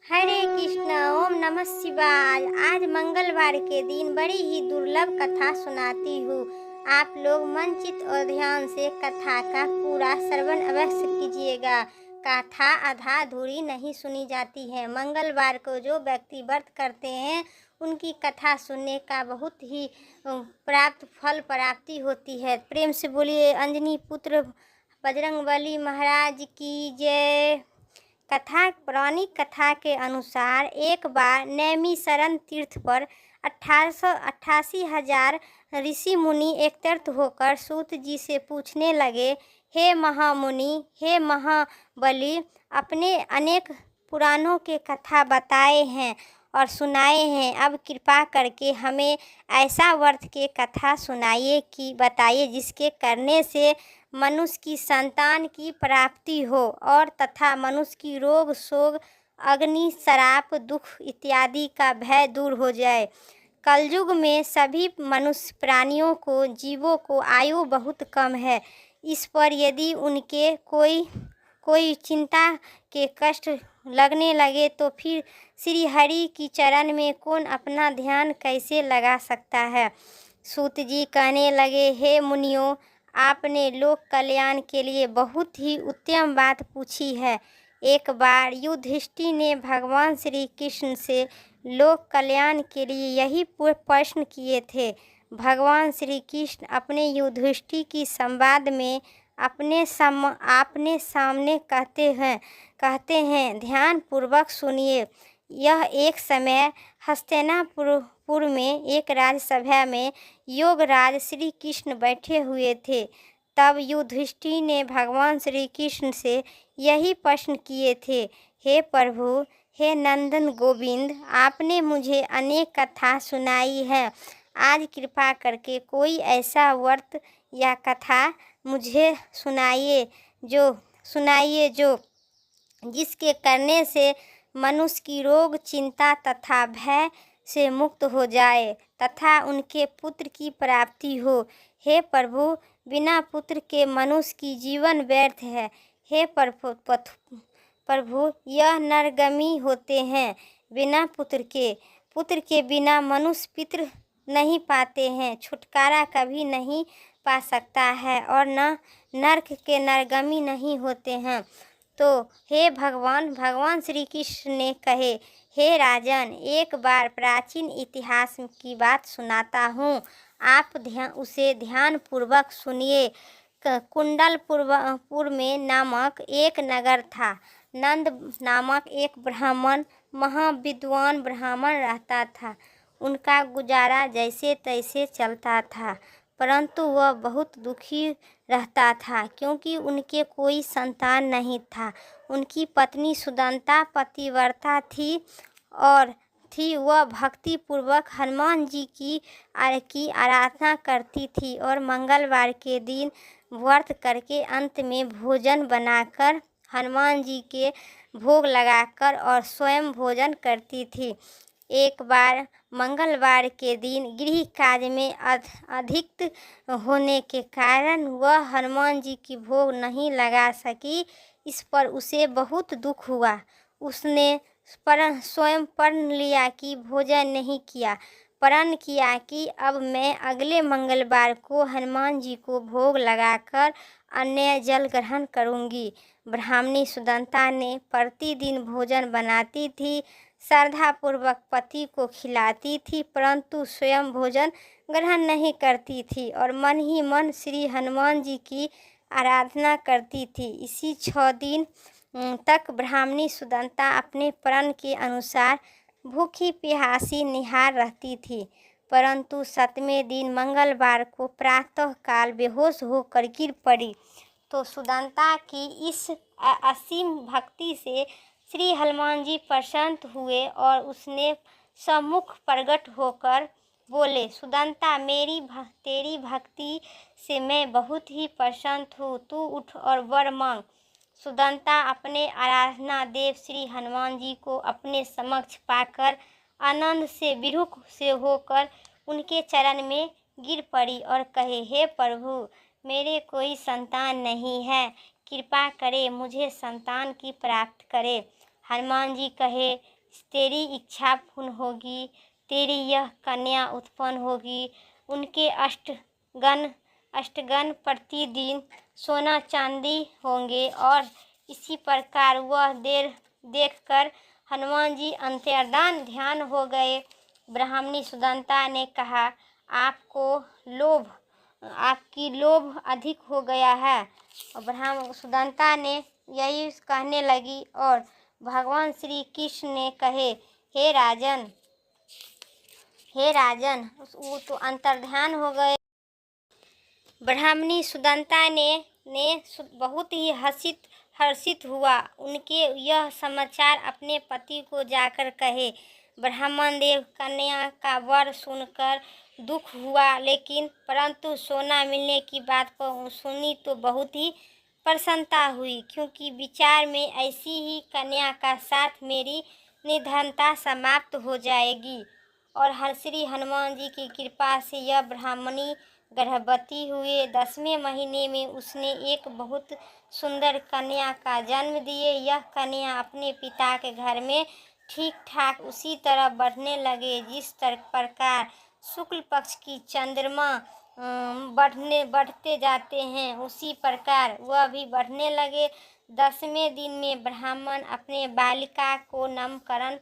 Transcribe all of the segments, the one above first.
हरे कृष्ण। ओम नमः शिवाय। आज मंगलवार के दिन बड़ी ही दुर्लभ कथा सुनाती हूँ। आप लोग मन चित और ध्यान से कथा का पूरा श्रवण अवश्य कीजिएगा। कथा आधा अधूरी नहीं सुनी जाती है। मंगलवार को जो व्यक्ति व्रत करते हैं उनकी कथा सुनने का बहुत ही फल प्राप्ति होती है। प्रेम से बोलिए अंजनी पुत्र बजरंगबली महाराज की जय। कथा पौराणिक कथा के अनुसार एक बार नैमिषारण्य तीर्थ पर 1888,000 ऋषि मुनि एकत्रित होकर सूत जी से पूछने लगे, हे महामुनि, हे महाबली, अपने अनेक पुराणों के कथा बताए हैं और सुनाए हैं, अब कृपा करके हमें ऐसा व्रत के कथा सुनाइए कि बताइए जिसके करने से मनुष्य की संतान की प्राप्ति हो और तथा मनुष्य की रोग शोक अग्नि श्राप दुख इत्यादि का भय दूर हो जाए। कलयुग में सभी मनुष्य प्राणियों को जीवों को आयु बहुत कम है। इस पर यदि उनके कोई चिंता के कष्ट लगने लगे तो फिर श्री हरि की चरण में कौन अपना ध्यान कैसे लगा सकता है। सूत जी कहने लगे, हे मुनियों, आपने लोक कल्याण के लिए बहुत ही उत्तम बात पूछी है। एक बार युधिष्ठिर ने भगवान श्री कृष्ण से लोक कल्याण के लिए यही प्रश्न किए थे। भगवान श्री कृष्ण अपने युधिष्ठिर की संवाद में आपने सामने कहते हैं, ध्यान पूर्वक सुनिए। यह एक समय हस्तिनापुर में एक राजसभा में योगराज श्री कृष्ण बैठे हुए थे। तब युधिष्ठिर ने भगवान श्री कृष्ण से यही प्रश्न किए थे, हे प्रभु, हे नंदन गोविंद, आपने मुझे अनेक कथा सुनाई है, आज कृपा करके कोई ऐसा व्रत या कथा मुझे सुनाइए जो जिसके करने से मनुष्य की रोग चिंता तथा भय से मुक्त हो जाए तथा उनके पुत्र की प्राप्ति हो। हे प्रभु, बिना पुत्र के मनुष्य की जीवन व्यर्थ है। हे प्रभु, यह नरगामी होते हैं। बिना पुत्र के बिना मनुष्य पितृ नहीं पाते हैं, छुटकारा कभी नहीं पा सकता है और न नरक के नरगामी नहीं होते हैं। तो हे भगवान श्री कृष्ण ने कहे, हे राजन, एक बार प्राचीन इतिहास की बात सुनाता हूँ, आप उसे ध्यान पूर्वक सुनिए। कुंडलपुर में नामक एक नगर था। नंद नामक एक ब्राह्मण, महाविद्वान ब्राह्मण रहता था। उनका गुजारा जैसे तैसे चलता था, परंतु वह बहुत दुखी रहता था क्योंकि उनके कोई संतान नहीं था। उनकी पत्नी सुदंता पतिव्रता थी। वह भक्ति पूर्वक हनुमान जी की आराधना करती थी और मंगलवार के दिन व्रत करके अंत में भोजन बनाकर हनुमान जी के भोग लगाकर और स्वयं भोजन करती थी। एक बार मंगलवार के दिन गृह कार्य में अधिक होने के कारण वह हनुमान जी की भोग नहीं लगा सकी। इस पर उसे बहुत दुख हुआ। उसने स्वयं प्रण लिया कि भोजन नहीं किया। प्रण किया कि अब मैं अगले मंगलवार को हनुमान जी को भोग लगाकर अन्य जल ग्रहण करूंगी। ब्राह्मणी सुदंता ने प्रतिदिन भोजन बनाती थी, श्रद्धापूर्वक पति को खिलाती थी, परंतु स्वयं भोजन ग्रहण नहीं करती थी और मन ही मन श्री हनुमान जी की आराधना करती थी। इसी 6 दिन तक ब्राह्मणी सुदंता अपने प्रण के अनुसार भूखी प्यासी निहार रहती थी, परंतु 7वें दिन मंगलवार को प्रातः काल बेहोश होकर गिर पड़ी। तो सुदंता की इस असीम भक्ति से श्री हनुमान जी प्रसन्न हुए और उसने सम्मुख प्रकट होकर बोले, सुदंता, तेरी भक्ति से मैं बहुत ही प्रसन्न हूँ, तू उठ और वर मांग। सुदंता अपने आराधना देव श्री हनुमान जी को अपने समक्ष पाकर आनंद से विमुख से होकर उनके चरण में गिर पड़ी और कहे, हे प्रभु, मेरे कोई संतान नहीं है, कृपा करे मुझे संतान की प्राप्त करे। हनुमान जी कहे, तेरी इच्छा पूर्ण होगी, तेरी यह कन्या उत्पन्न होगी। उनके अष्टगन प्रतिदिन सोना चांदी होंगे। और इसी प्रकार वह देखकर हनुमान जी अंतर्धान ध्यान हो गए। ब्राह्मणी सुदंता ने कहा, आपकी लोभ अधिक हो गया है। और ब्राह्मण सुदंता ने यही कहने लगी और भगवान श्री कृष्ण ने कहे, हे राजन, वो तो अंतर्ध्यान हो गए। ब्राह्मणी सुदंता ने बहुत ही हर्षित हुआ। उनके यह समाचार अपने पति को जाकर कहे। ब्राह्मण देव कन्या का वर सुनकर दुख हुआ, लेकिन परंतु सोना मिलने की बात को सुनी तो बहुत ही प्रसन्नता हुई, क्योंकि विचार में ऐसी ही कन्या का साथ मेरी निर्धनता समाप्त हो जाएगी। और श्री हनुमान जी की कृपा से यह ब्राह्मणी गर्भवती हुए। 10वें महीने में उसने एक बहुत सुंदर कन्या का जन्म दिए। यह कन्या अपने पिता के घर में ठीक ठाक उसी तरह बढ़ने लगे जिस प्रकार शुक्ल पक्ष की चंद्रमा बढ़ते जाते हैं, उसी प्रकार वह भी बढ़ने लगे। 10वें दिन में ब्राह्मण अपने बालिका को नामकरण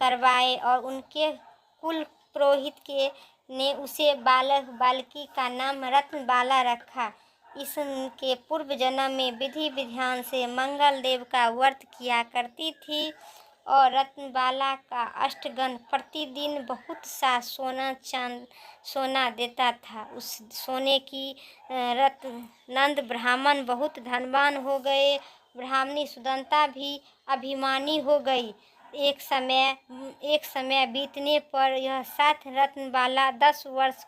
करवाए और उनके कुल पुरोहित ने उसे बालकी का नाम रत्नबाला रखा। इसके पूर्व जन्म में विधि विधान से मंगल देव का व्रत किया करती थी और रत्नबाला का अष्टगन प्रतिदिन बहुत सा सोना देता था। उस सोने की नंद ब्राह्मण बहुत धनवान हो गए। ब्राह्मणी सुदंता भी अभिमानी हो गई। एक समय बीतने पर यह 7 रत्नबाला 10 वर्ष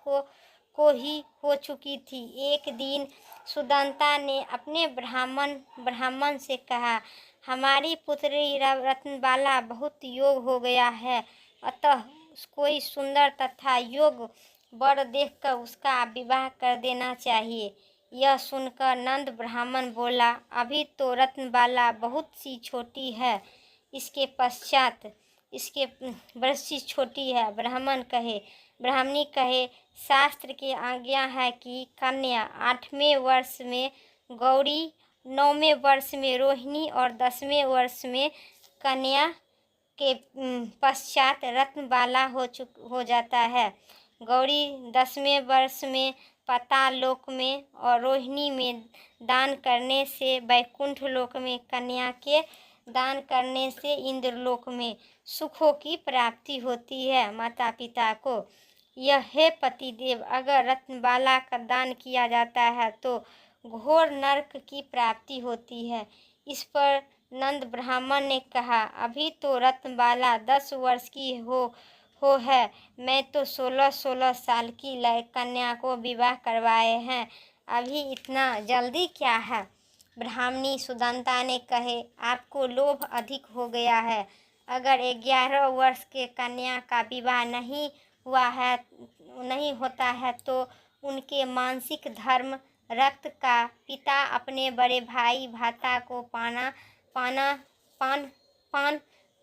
को ही हो चुकी थी। एक दिन सुदंता ने अपने ब्राह्मण से कहा, हमारी पुत्री रत्नबाला बहुत योग हो गया है, अतः कोई सुंदर तथा योग वर देखकर उसका विवाह कर देना चाहिए। यह सुनकर नंद ब्राह्मण बोला, अभी तो रत्नबाला बहुत सी छोटी है, इसके पश्चात इसके वर्षी छोटी है। ब्राह्मणी कहे, शास्त्र की आज्ञा है कि कन्या 8वें वर्ष में गौरी, 9वें वर्ष में रोहिणी और 10वें वर्ष में कन्या के पश्चात रत्नबाला हो जाता है। गौरी 10वें वर्ष में पाताल लोक में और रोहिणी में दान करने से वैकुंठ लोक में, कन्या के दान करने से इंद्रलोक में सुखों की प्राप्ति होती है। माता पिता को यह, हे पतिदेव, अगर रत्नबाला का दान किया जाता है तो घोर नरक की प्राप्ति होती है। इस पर नंद ब्राह्मण ने कहा, अभी तो रत्नबाला 10 वर्ष की हो है, मैं तो 16 साल की कन्या को विवाह करवाए हैं, अभी इतना जल्दी क्या है। ब्राह्मणी सुदंता ने कहे, आपको लोभ अधिक हो गया है। अगर 11 वर्ष के कन्या का विवाह नहीं होता है तो उनके मानसिक धर्म रक्त का पिता अपने बड़े भाई भ्राता को पान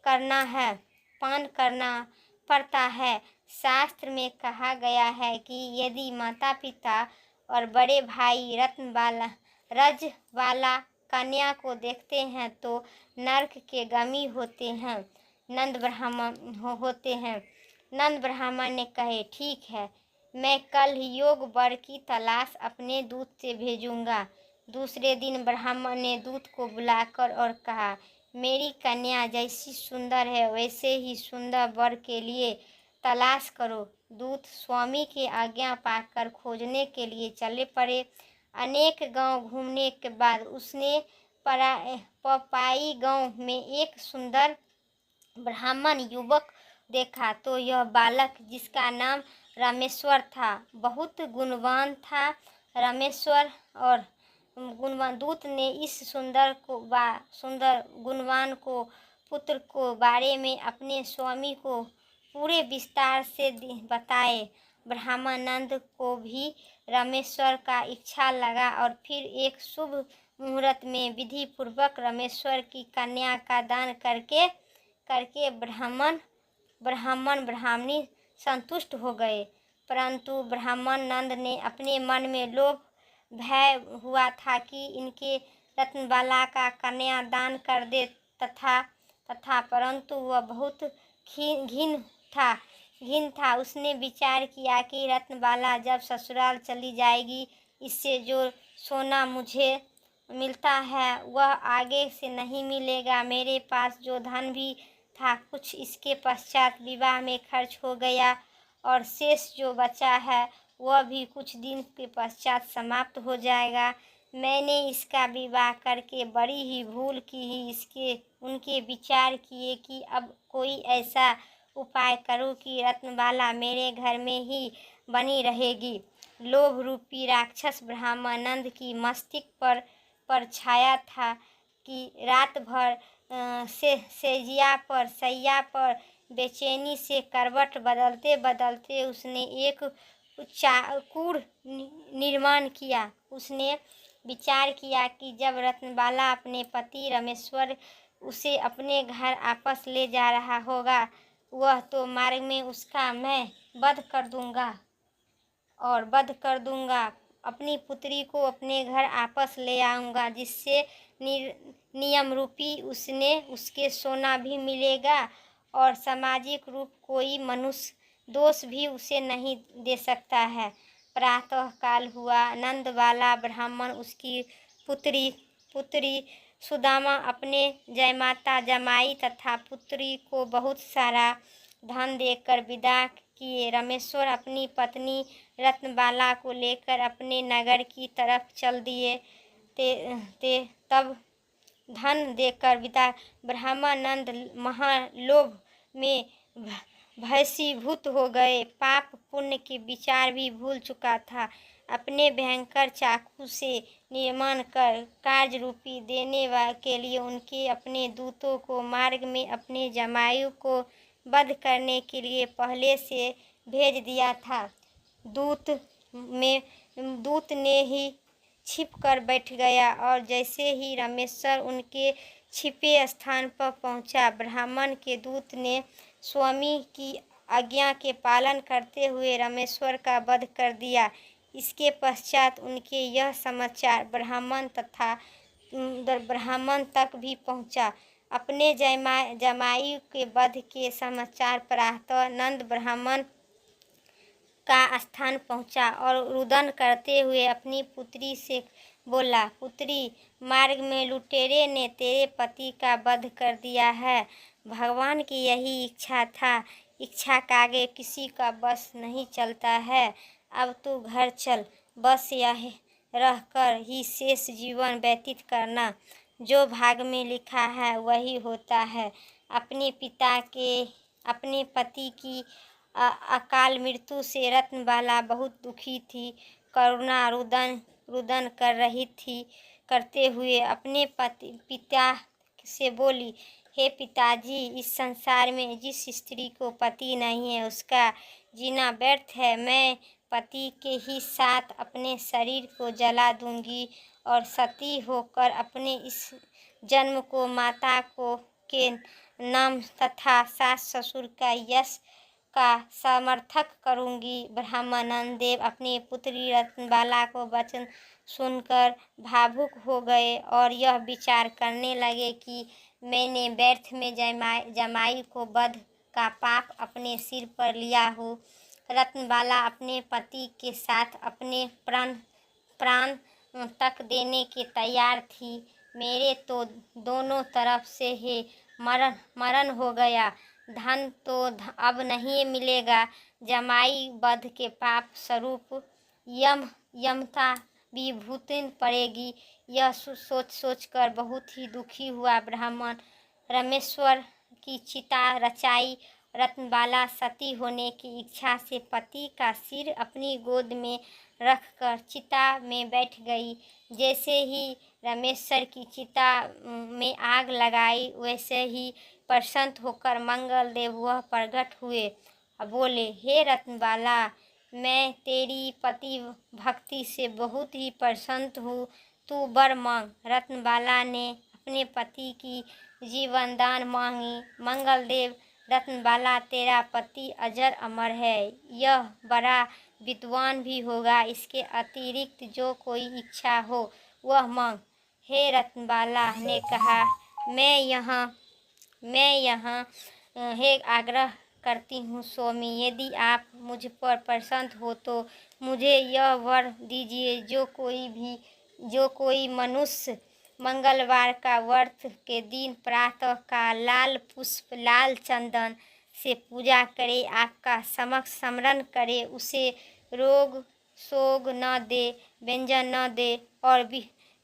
करना पड़ता है। शास्त्र में कहा गया है कि यदि माता पिता और बड़े भाई रजवाला कन्या को देखते हैं तो नरक के गामी होते हैं। नंद ब्राह्मण ने कहे, ठीक है, मैं कल योग वर की तलाश अपने दूत से भेजूंगा। दूसरे दिन ब्राह्मण ने दूत को बुलाकर और कहा, मेरी कन्या जैसी सुंदर है वैसे ही सुंदर वर के लिए तलाश करो। दूत स्वामी की आज्ञा पाकर खोजने के लिए चले पड़े। अनेक गांव घूमने के बाद उसने पपाई गांव में एक सुंदर ब्राह्मण युवक देखा। तो यह बालक, जिसका नाम रामेश्वर था, बहुत गुणवान था। रामेश्वर और गुणवान दूत ने इस सुंदर गुणवान को पुत्र को बारे में अपने स्वामी को पूरे विस्तार से बताए। ब्राह्मणानंद को भी रामेश्वर का इच्छा लगा और फिर एक शुभ मुहूर्त में विधि पूर्वक रामेश्वर की कन्या का दान करके करके ब्राह्मणी संतुष्ट हो गए। परंतु ब्राह्मण नंद ने अपने मन में लोभ भय हुआ था कि इनके रत्नबाला का कन्यादान कर दे तथा परंतु वह बहुत घिन था। उसने विचार किया कि रत्नबाला जब ससुराल चली जाएगी, इससे जो सोना मुझे मिलता है वह आगे से नहीं मिलेगा। मेरे पास जो धन भी था कुछ इसके पश्चात विवाह में खर्च हो गया और शेष जो बचा है वह भी कुछ दिन के पश्चात समाप्त हो जाएगा। मैंने इसका विवाह करके बड़ी ही भूल की ही। उनके विचार किए कि अब कोई ऐसा उपाय करूं कि रत्नबाला मेरे घर में ही बनी रहेगी। लोभ रूपी राक्षस ब्रह्मानंद की मस्तिष्क पर छाया था कि रात भर सैया पर बेचैनी से करवट बदलते बदलते उसने एक कूढ़ निर्माण किया। उसने विचार किया कि जब रत्नबाला अपने पति रमेश्वर उसे अपने घर वापस ले जा रहा होगा, वह तो मार्ग में उसका मैं वध कर दूंगा। अपनी पुत्री को अपने घर वापस ले आऊँगा, जिससे नियम रूपी उसके सोना भी मिलेगा और सामाजिक रूप कोई मनुष्य दोष भी उसे नहीं दे सकता है। प्रातः काल हुआ। नंदबाला ब्राह्मण उसकी पुत्री सुदामा अपने जयमाता जमाई तथा पुत्री को बहुत सारा धन देकर विदा किए। रमेश्वर अपनी पत्नी रत्नबाला को लेकर अपने नगर की तरफ चल दिए। तब धन देकर विदा ब्रह्मानंद महालोभ में भस्मीभूत हो गए। पाप पुण्य के विचार भी भूल चुका था। अपने भयंकर चाकू से निर्माण कर कार्य रूपी देने के लिए उनके अपने दूतों को मार्ग में अपने जमायु को वध करने के लिए पहले से भेज दिया था। दूत ने ही छिप कर बैठ गया और जैसे ही रमेश्वर उनके छिपे स्थान पर पहुंचा, ब्राह्मण के दूत ने स्वामी की आज्ञा के पालन करते हुए रमेश्वर का वध कर दिया। इसके पश्चात उनके यह समाचार ब्राह्मण तक भी पहुंचा। अपने जमाई के वध के समाचार प्रातः नंद ब्राह्मण का स्थान पहुंचा और रुदन करते हुए अपनी पुत्री से बोला, पुत्री, मार्ग में लुटेरे ने तेरे पति का वध कर दिया है। भगवान की यही इच्छा था। इच्छा का आगे किसी का बस नहीं चलता है। अब तू घर चल, बस यह रहकर ही शेष जीवन व्यतीत करना। जो भाग में लिखा है वही होता है। अपने पति की अकाल मृत्यु से रत्नबाला बहुत दुखी थी। करुणा रुदन कर रही थी। करते हुए अपने पिता से बोली, हे पिताजी, इस संसार में जिस स्त्री को पति नहीं है उसका जीना व्यर्थ है। मैं पति के ही साथ अपने शरीर को जला दूंगी और सती होकर अपने इस जन्म को माता के नाम तथा सास ससुर का यश का समर्थक करूंगी। ब्रह्मानंद देव अपनी पुत्री रत्नबाला को वचन सुनकर भावुक हो गए और यह विचार करने लगे कि मैंने व्यर्थ में जमाई को वध का पाप अपने सिर पर लिया हूँ। रत्नबाला अपने पति के साथ अपने प्राण तक देने के तैयार थी। मेरे तो दोनों तरफ से ही मरण हो गया। धन तो अब नहीं मिलेगा। जमाई वध के पाप स्वरूप यमता भी भुगतनी पड़ेगी। यह सोचकर बहुत ही दुखी हुआ ब्राह्मण रमेश्वर की चिता रचाई। रत्नबाला सती होने की इच्छा से पति का सिर अपनी गोद में रखकर चिता में बैठ गई। जैसे ही रमेश्वर की चिता में आग लगाई, वैसे ही प्रसन्न होकर मंगल देव वह प्रकट हुए और बोले, हे रत्नबाला, मैं तेरी पति भक्ति से बहुत ही प्रसन्न हूँ। तू वर मांग। रत्नबाला ने अपने पति की जीवन दान मांगी। मंगलदेव रत्नबाला तेरा पति अजर अमर है, यह बड़ा विद्वान भी होगा, इसके अतिरिक्त जो कोई इच्छा हो वह मांग। हे रत्नबाला ने कहा, मैं यहाँ हे आग्रह करती हूँ स्वामी, यदि आप मुझ पर प्रसन्न हो तो मुझे यह वर दीजिए, जो कोई मनुष्य मंगलवार का व्रत के दिन प्रातः का लाल पुष्प लाल चंदन से पूजा करे, आपका समक्ष स्मरण करे, उसे रोग शोग न दे, व्यंजन न दे और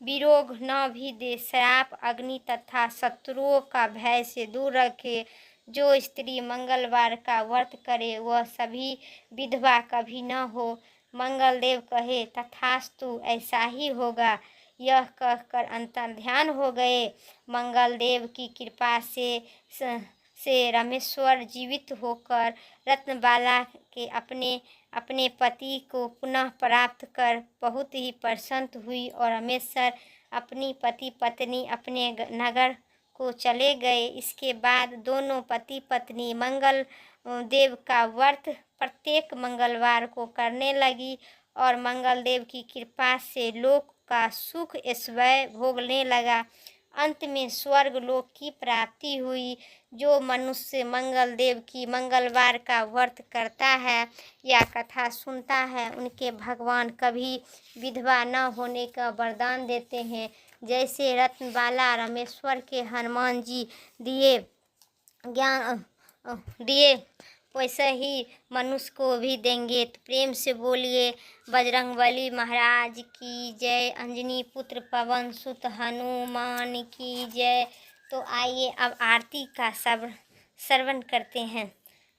विरोग न भी दे, श्राप अग्नि तथा शत्रुओं का भय से दूर रखे। जो स्त्री मंगलवार का व्रत करे वह सभी विधवा कभी न हो। मंगलदेव कहे, तथास्तु, ऐसा ही होगा। यह कहकर अंतर्ध्यान हो गए। मंगलदेव की कृपा से रामेश्वर जीवित होकर रत्नबाला के अपने पति को पुनः प्राप्त कर बहुत ही प्रसन्न हुई और रामेश्वर अपनी पति पत्नी अपने नगर को चले गए। इसके बाद दोनों पति पत्नी मंगल देव का व्रत प्रत्येक मंगलवार को करने लगी और मंगलदेव की कृपा से लोक का सुख ऐश्वर्य भोगने लगा। अंत में स्वर्ग लोक की प्राप्ति हुई। जो मनुष्य मंगलदेव की मंगलवार का व्रत करता है या कथा सुनता है, उनके भगवान कभी विधवा न होने का वरदान देते हैं। जैसे रत्नबाला रामेश्वर के हनुमान जी दिए ज्ञान दिए, वैसे ही मनुष्य को भी देंगे। तो प्रेम से बोलिए बजरंगबली महाराज की जय, अंजनी पुत्र पवन सुत हनुमान की जय। तो आइए अब आरती का श्रवण करते हैं।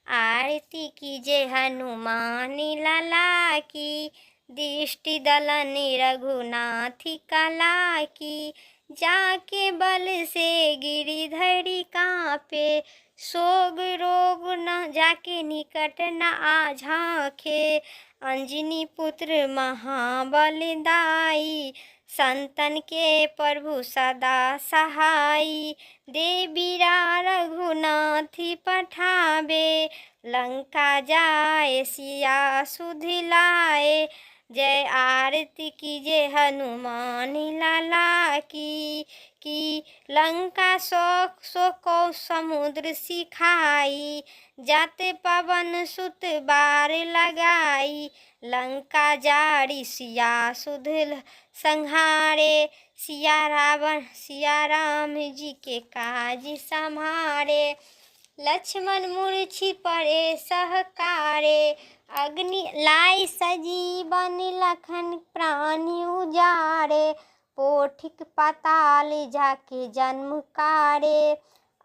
आरती कीजिए हनुमान लाला की, दृष्टि दलन रघुनाथ कला की, जाके बल से गिरिधरी कांपे, सोग रोग न जाके निकट न आ झांके, अंजनी पुत्र महाबलदाई, संतन के प्रभु सदा सहाई, देवीरा रघुनाथ पठावे, लंका जाए सिया सुधिलाए। जय आरती कीजिए हनुमान लाला की लंका सो को समुद्र सिखाई, जाते पवन सुत बार लगाई, लंका जारी सिया सुध संहारे, सिया राम जी के काज संहारे, लक्ष्मण मूर्छि पड़े सहकारे, अग्नि लाई सजीवन लखन प्राणी उजारे, पोठिक पाताल जाके जन्म कारे,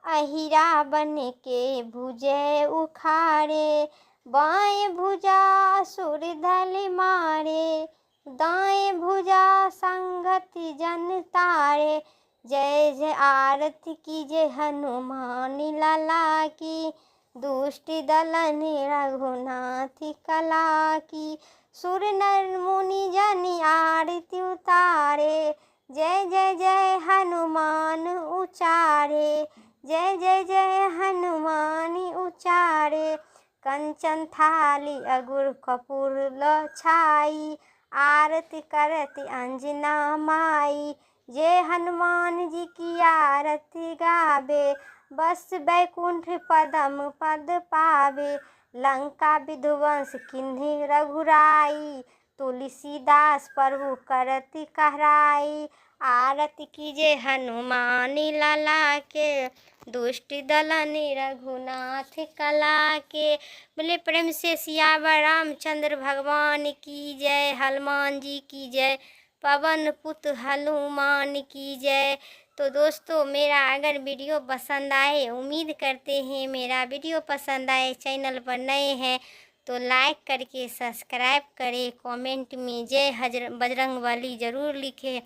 अहिरा बन के भुजे उखाड़े, बाएं भुजा असुर धल मारे, दाएं भुजा संगति जन तारे। जय जय आरती कीजिए हनुमान लाला की, दुष्टि दलन रघुनाथ कला की, सुर नर मुनि जन आरती उतारे, जय जय जय हनुमान उचारे, जय जय जय हनुमान उचारे, कंचन थाली अगुर कपूर छाई, आरती करती अंजना माई, जय हनुमान जी की आरती गावे, बस बैकुंठ पदम पद पावे, लंका विध्वंस किन्हीं रघुराई, तुलसीदास प्रभु करती कहराई, आरती कीजिए हनुमान लाला के, दुष्ट दलन रघुनाथ कला के। बोले प्रेम से सियावर रामचंद्र भगवान की जय, हनुमान जी की जय, पवन पुत्र हनुमान की जय। तो दोस्तों मेरा अगर वीडियो पसंद आए, उम्मीद करते हैं मेरा वीडियो पसंद आए, चैनल पर नए हैं तो लाइक करके सब्सक्राइब करें, कमेंट में जय बजरंगबली ज़रूर लिखें।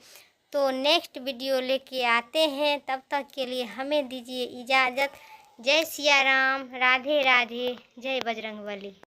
तो नेक्स्ट वीडियो लेके आते हैं, तब तक के लिए हमें दीजिए इजाज़त। जय सिया राम, राधे राधे, जय बजरंगबली।